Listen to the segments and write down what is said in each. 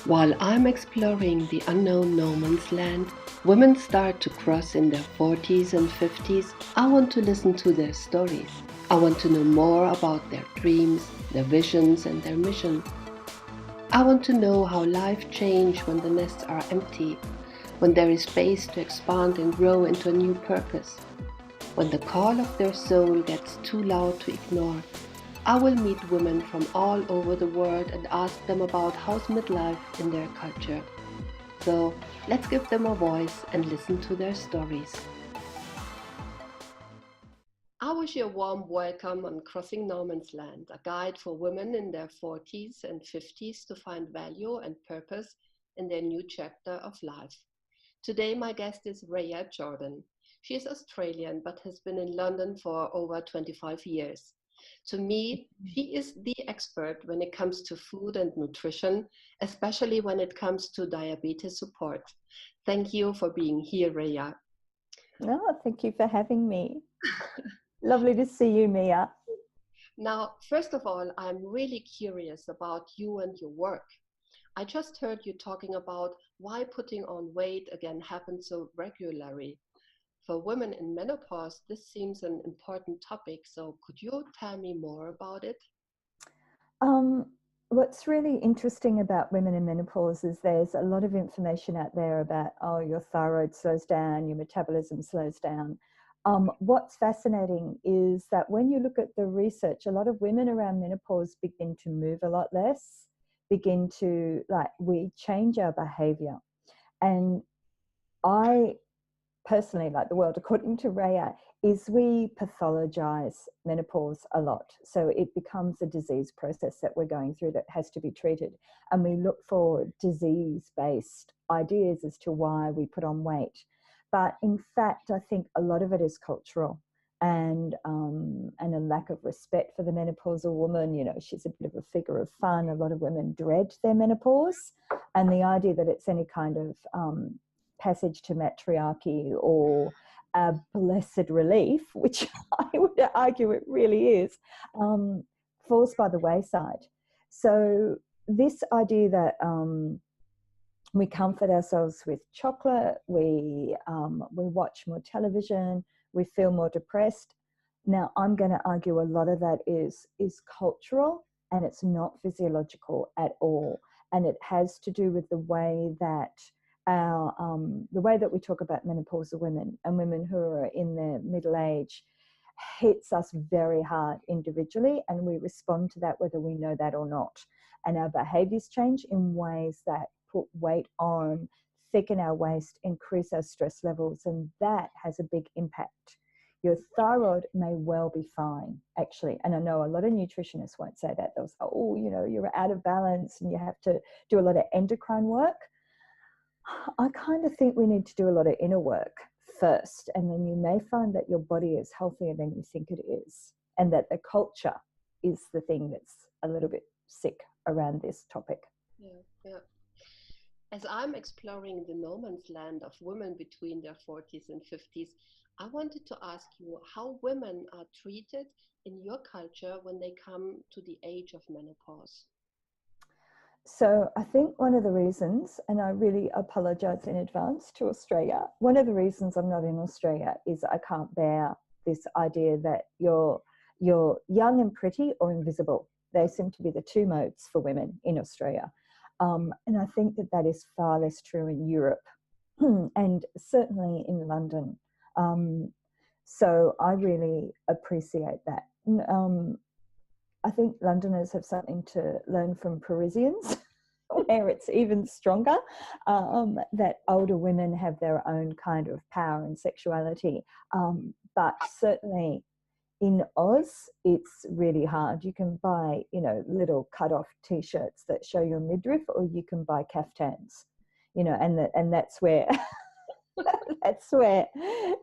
While I'm exploring the unknown no man's land, women start to cross in their 40s and 50s. I want to listen to their stories. I want to know more about their dreams, their visions, and their mission. I want to know how life changes when the nests are empty, when there is space to expand and grow into a new purpose, when the call of their soul gets too loud to ignore. I will meet women from all over the world and ask them about how's midlife in their culture. So let's give them a voice and listen to their stories. I wish you a warm welcome on Crossing No Man's Land, a guide for women in their 40s and 50s to find value and purpose in their new chapter of life. Today, my guest is Rhaya Jordan. She is Australian but has been in London for over 25 years. To me, she is the expert when it comes to food and nutrition, especially when it comes to diabetes support. Thank you for being here, Rhaya. Oh, thank you for having me. Lovely to see you, Mia. Now, first of all, I'm really curious about you and your work. I just heard you talking about why putting on weight again happens so regularly. For women in menopause, this seems an important topic, so could you tell me more about it? Um, what's really interesting about women in menopause is there's a lot of information out there about, oh, your thyroid slows down, your metabolism slows down. What's fascinating is that when you look at the research, a lot of women around menopause begin to move a lot less, we change our behavior. And I personally, like the world according to Rhea, is we pathologize menopause a lot. So it becomes a disease process that we're going through that has to be treated. And we look for disease-based ideas as to why we put on weight. But in fact, I think a lot of it is cultural and a lack of respect for the menopausal woman. You know, she's a bit of a figure of fun. A lot of women dread their menopause, and the idea that it's any kind of passage to matriarchy or a blessed relief, which I would argue it really is, falls by the wayside. So this idea that we comfort ourselves with chocolate, we watch more television, we feel more depressed. Now, I'm going to argue a lot of that is cultural, and it's not physiological at all, and it has to do with the way that the way that we talk about menopausal women and women who are in their middle age hits us very hard individually, and we respond to that whether we know that or not. And our behaviors change in ways that put weight on, thicken our waist, increase our stress levels, and that has a big impact. Your thyroid may well be fine, actually. And I know a lot of nutritionists won't say that. They'll say, oh, you know, you're out of balance and you have to do a lot of endocrine work. I kind of think we need to do a lot of inner work first, and then you may find that your body is healthier than you think it is, and that the culture is the thing that's a little bit sick around this topic. Yeah, yeah. As I'm exploring the no man's land of women between their 40s and 50s, I wanted to ask you how women are treated in your culture when they come to the age of menopause. So I think one of the reasons, and I really apologize in advance to Australia, one of the reasons I'm not in Australia is I can't bear this idea that you're young and pretty or invisible. They seem to be the two modes for women in Australia. And I think that that is far less true in Europe and certainly in London. So I really appreciate that. I think Londoners have something to learn from Parisians, where it's even stronger, that older women have their own kind of power and sexuality. But certainly in Oz, it's really hard. You can buy, you know, little cut-off T-shirts that show your midriff, or you can buy kaftans, you know, and that's where that's where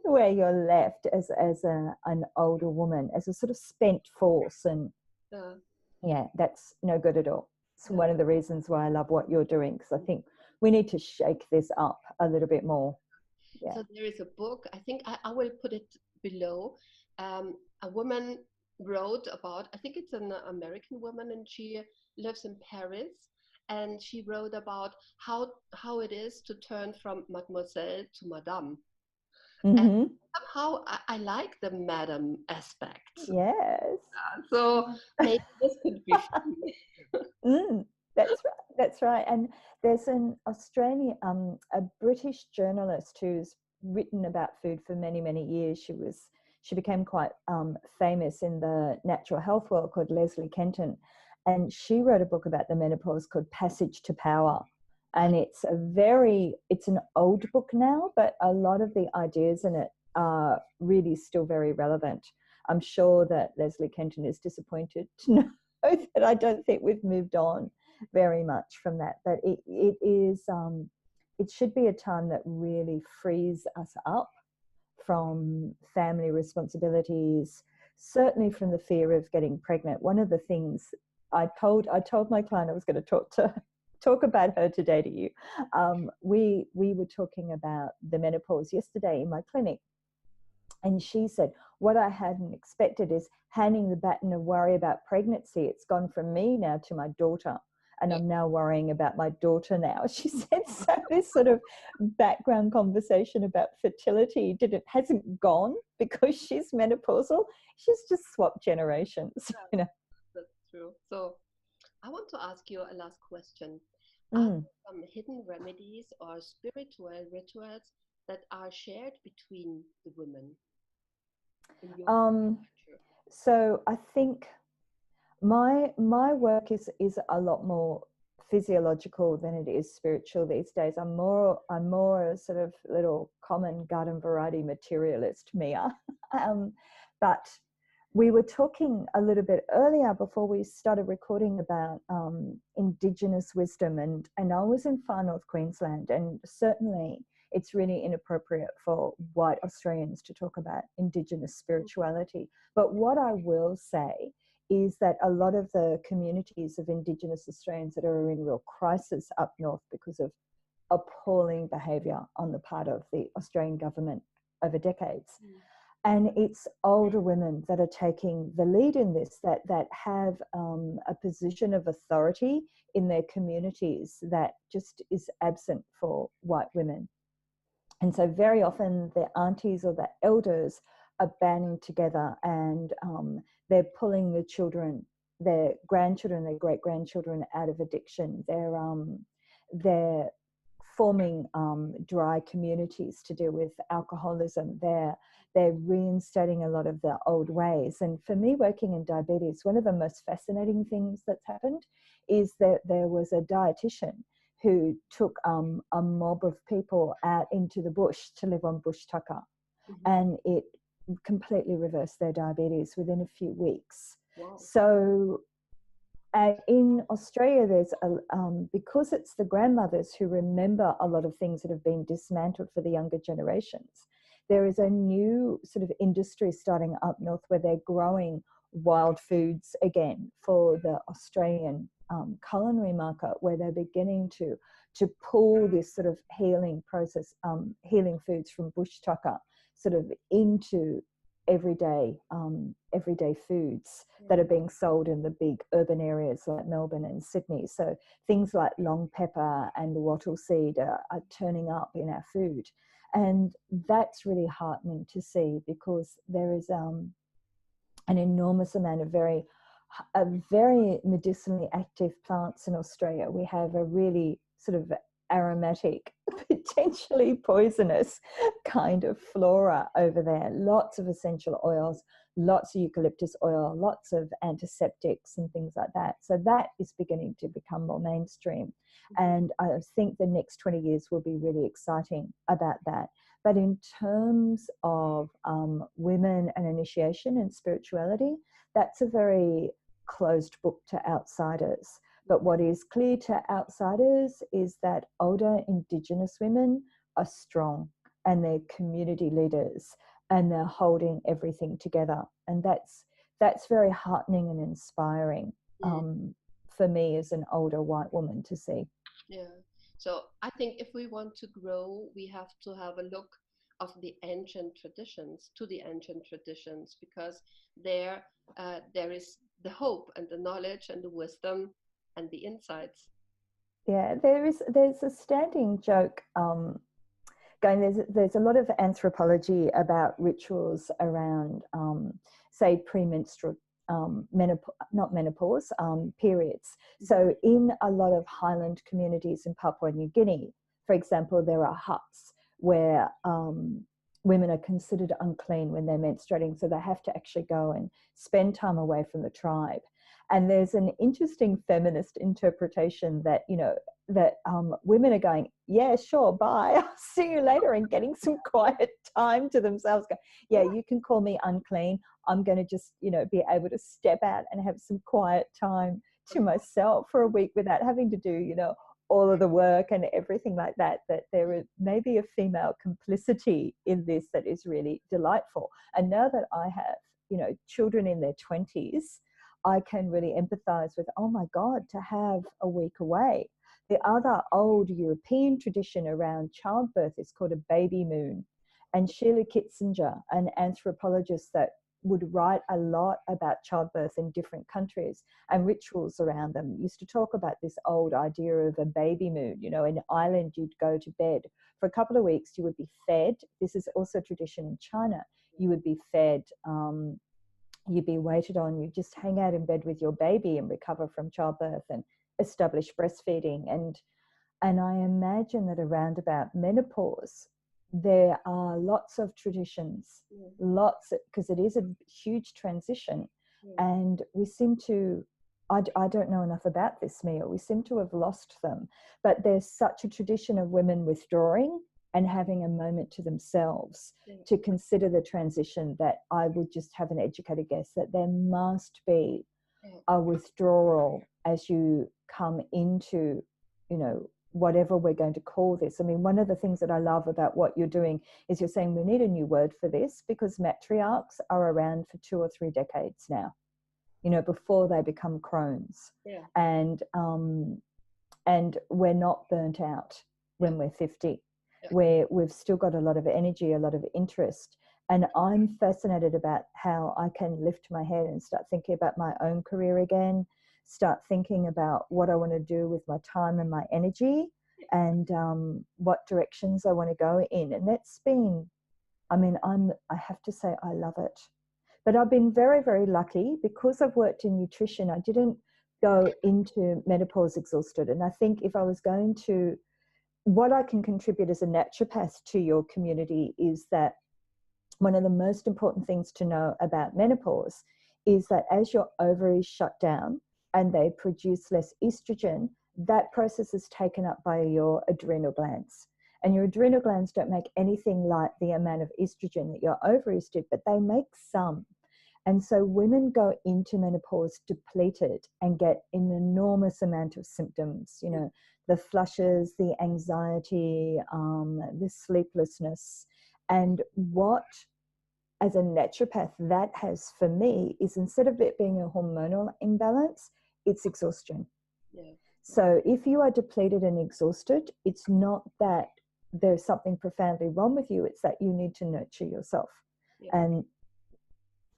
you're left as an older woman, as a sort of spent force. And Uh, yeah, that's no good at all. It's yeah. one of the reasons why I love what you're doing, because I think we need to shake this up a little bit more. Yeah. So there is a book, I think I will put it below. A woman wrote about, I think it's an American woman, and she lives in Paris. and she wrote about how it is to turn from mademoiselle to madame. And Mm-hmm. somehow I like the madam aspect. Yes. So maybe this could be fun. Mm, that's right. That's right. And there's an Australian, a British journalist who's written about food for many, many years. She became quite famous in the natural health world, called Leslie Kenton, and she wrote a book about the menopause called Passage to Power. And it's an old book now, but a lot of the ideas in it are really still very relevant. I'm sure that Leslie Kenton is disappointed to know that I don't think we've moved on very much from that. But it is it should be a time that really frees us up from family responsibilities, certainly from the fear of getting pregnant. One of the things I told my client I was going to talk about her today to you. We were talking about the menopause yesterday in my clinic, and she said, what I hadn't expected is handing the baton of worry about pregnancy. It's gone from me now to my daughter. And I'm now worrying about my daughter now. She said, so this sort of background conversation about fertility hasn't gone because she's menopausal. She's just swapped generations, you know. That's true. So I want to ask you a last question. Are Mm. there some hidden remedies or spiritual rituals that are shared between the women in your Um, culture? so I think my work is a lot more physiological than it is spiritual these days. I'm more a sort of little common garden variety materialist, Mia. um, but we were talking a little bit earlier before we started recording about Indigenous wisdom, and I was in far north Queensland, and certainly it's really inappropriate for white Australians to talk about Indigenous spirituality. But what I will say is that a lot of the communities of Indigenous Australians that are in real crisis up north because of appalling behaviour on the part of the Australian government over decades. And it's older women that are taking the lead in this, that have a position of authority in their communities that just is absent for white women. And so very often the aunties or the elders are banding together, and they're pulling the children, their grandchildren, their great grandchildren out of addiction. They're forming dry communities to deal with alcoholism. They're reinstating a lot of the old ways. And for me, working in diabetes, one of the most fascinating things that's happened is that there was a dietitian who took a mob of people out into the bush to live on bush tucker, and it completely reversed their diabetes within a few weeks. Wow. So in Australia, there's because it's the grandmothers who remember a lot of things that have been dismantled for the younger generations. There is a new sort of industry starting up north where they're growing wild foods again for the Australian culinary market, where they're beginning to pull this sort of healing process, healing foods from bush tucker, sort of into everyday foods that are being sold in the big urban areas like Melbourne and Sydney. So things like long pepper and wattle seed are turning up in our food. And that's really heartening to see, because there is an enormous amount of very medicinally active plants in Australia. We have a really sort of aromatic, potentially poisonous kind of flora over there. Lots of essential oils, lots of eucalyptus oil, lots of antiseptics and things like that. So that is beginning to become more mainstream. And I think the next 20 years will be really exciting about that. But in terms of women and initiation and spirituality, that's a very closed book to outsiders. But what is clear to outsiders is that older Indigenous women are strong, and they're community leaders, and they're holding everything together. And that's very heartening and inspiring for me as an older white woman to see. Yeah. So I think if we want to grow, we have to have a look of the ancient traditions, to the ancient traditions, because there is the hope and the knowledge and the wisdom and the insights. Yeah, there's a standing joke going. There's a lot of anthropology about rituals around, say, premenstrual not menopause periods. So in a lot of highland communities in Papua New Guinea, for example, there are huts where women are considered unclean when they're menstruating, so they have to actually go and spend time away from the tribe. And there's an interesting feminist interpretation that, you know, that women are going, yeah, sure, bye, I'll see you later, and getting some quiet time to themselves. Go, yeah, you can call me unclean. I'm going to just, you know, be able to step out and have some quiet time to myself for a week without having to do, you know, all of the work and everything like that. That there is maybe a female complicity in this that is really delightful. And now that I have, you know, children in their 20s, I can really empathize with, oh my God, to have a week away. The other old European tradition around childbirth is called a baby moon. And Sheila Kitzinger, an anthropologist that would write a lot about childbirth in different countries and rituals around them, used to talk about this old idea of a baby moon. You know, in Ireland, you'd go to bed for a couple of weeks, you would be fed. This is also a tradition in China. You would be fed, you'd be waited on, you just hang out in bed with your baby and recover from childbirth and establish breastfeeding. And I imagine that around about menopause, there are lots of traditions, lots, because it is a huge transition. And we seem to, I don't know enough about this, Mia, we seem to have lost them. But there's such a tradition of women withdrawing and having a moment to themselves to consider the transition, that I would just have an educated guess that there must be a withdrawal as you come into, you know, whatever we're going to call this. I mean, one of the things that I love about what you're doing is you're saying we need a new word for this, because matriarchs are around for 2 or 3 decades now, you know, before they become crones. And we're not burnt out when we're 50, where we've still got a lot of energy, a lot of interest. And I'm fascinated about how I can lift my head and start thinking about my own career again, start thinking about what I want to do with my time and my energy, and what directions I want to go in. And that's been, I mean, I have to say I love it. But I've been very, very lucky because I've worked in nutrition. I didn't go into menopause exhausted. And I think if I was going to, what I can contribute as a naturopath to your community is that one of the most important things to know about menopause is that as your ovaries shut down and they produce less estrogen, that process is taken up by your adrenal glands. And your adrenal glands don't make anything like the amount of estrogen that your ovaries did, but they make some. And so women go into menopause depleted and get an enormous amount of symptoms, you know, the flushes, the anxiety, the sleeplessness. And what, as a naturopath, that has for me is, instead of it being a hormonal imbalance, it's exhaustion. So if you are depleted and exhausted, it's not that there's something profoundly wrong with you, it's that you need to nurture yourself. And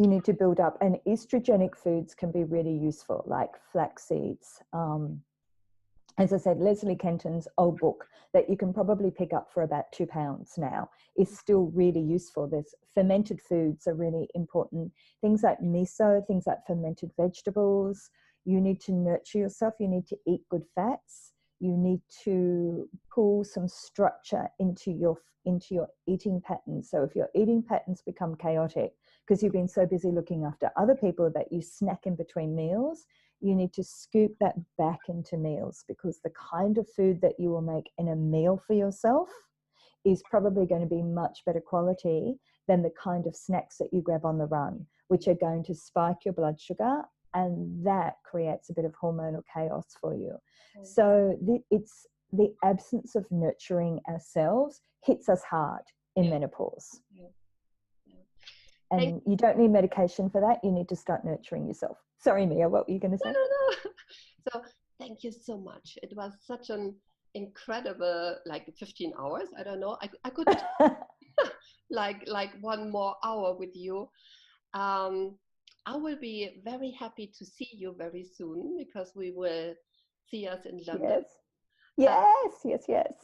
you need to build up, and estrogenic foods can be really useful, like flax seeds. As I said, Leslie Kenton's old book that you can probably pick up for about £2 now is still really useful. There's fermented foods are really important. Things like miso, things like fermented vegetables. You need to nurture yourself. You need to eat good fats. You need to pull some structure into your eating patterns. So if your eating patterns become chaotic because you've been so busy looking after other people that you snack in between meals, you need to scoop that back into meals, because the kind of food that you will make in a meal for yourself is probably going to be much better quality than the kind of snacks that you grab on the run, which are going to spike your blood sugar, and that creates a bit of hormonal chaos for you. So it's the absence of nurturing ourselves hits us hard in menopause. And you don't need medication for that. You need to start nurturing yourself. Sorry, Mia, what were you going to say? No. So thank you so much. It was such an incredible, like 15 hours. I don't know. I could like 1 more hour with you. I will be very happy to see you very soon, because we will see us in London. Yes.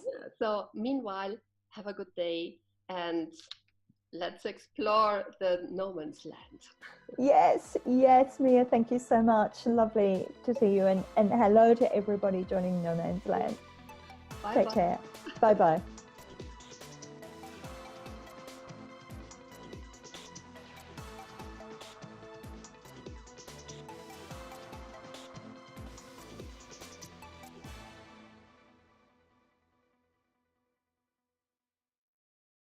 Yes. So meanwhile, have a good day and let's explore the no man's land. Yes, Mia, thank you so much. Lovely to see you, and hello to everybody joining No Man's Land. Bye Take bye. care. Bye bye.